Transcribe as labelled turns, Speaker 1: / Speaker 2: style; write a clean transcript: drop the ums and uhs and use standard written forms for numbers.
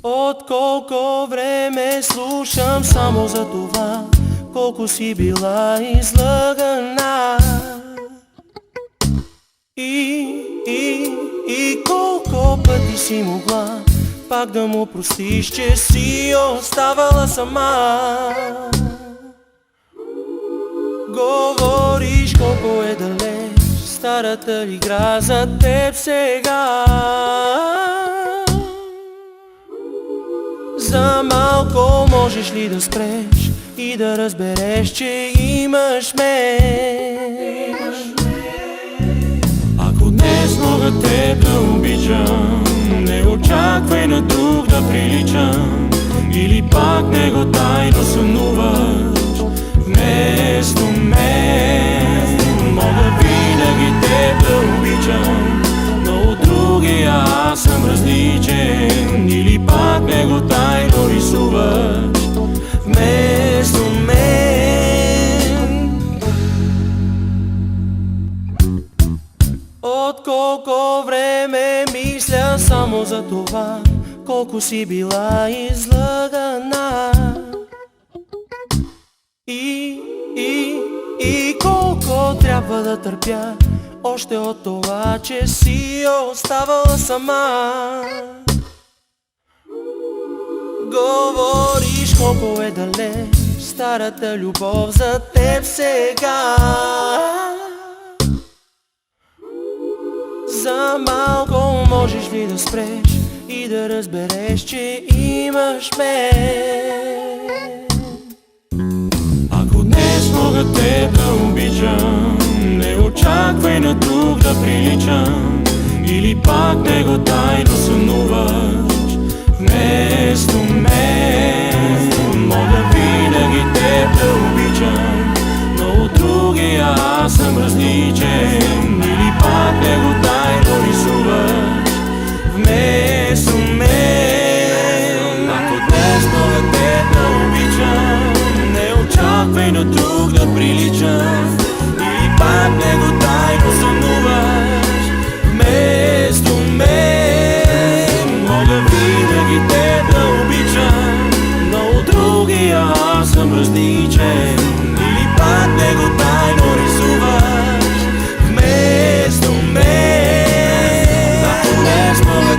Speaker 1: От колко време слушам само за това, колко си била излъгана. И колко пъти си могла пак да му простиш, че си оставала сама. Говориш колко е далеч старата игра за теб сега. За малко можеш ли да спреш и да разбереш, че имаш мен?
Speaker 2: Ако днес мога теб да обичам, не очаквай на друг да приличам. Или пак него тайно сънуваш вместо мен. Мога винаги теб да обичам, но от другия аз съм различен. Или пак него тайно рисуваш вместо мен.
Speaker 1: От колко време мисля само за това, колко си била излъгана. И колко трябва да търпя още от това, че си оставала сама. Говориш колко е далеч старата любов за теб сега. За малко можеш ли да спреш и да разбереш, че имаш мен?
Speaker 2: Ако днес мога теб да обичам, не очаквай на друг да приличам. Или пак него тайно сънуваш вместо мен. Мога винаги теб да обичам, но от другия аз съм различен. Или пак него тайно рисуваш вместо мен. Ако днес мога теб да обичам, не очаквай на друг да приличам. Или пак него тайно сънуваш вместо мен. Мога винаги теб да обичам, но от другия аз съм различен. Или пак него тайно рисуваш вместо мен. Ако днес мога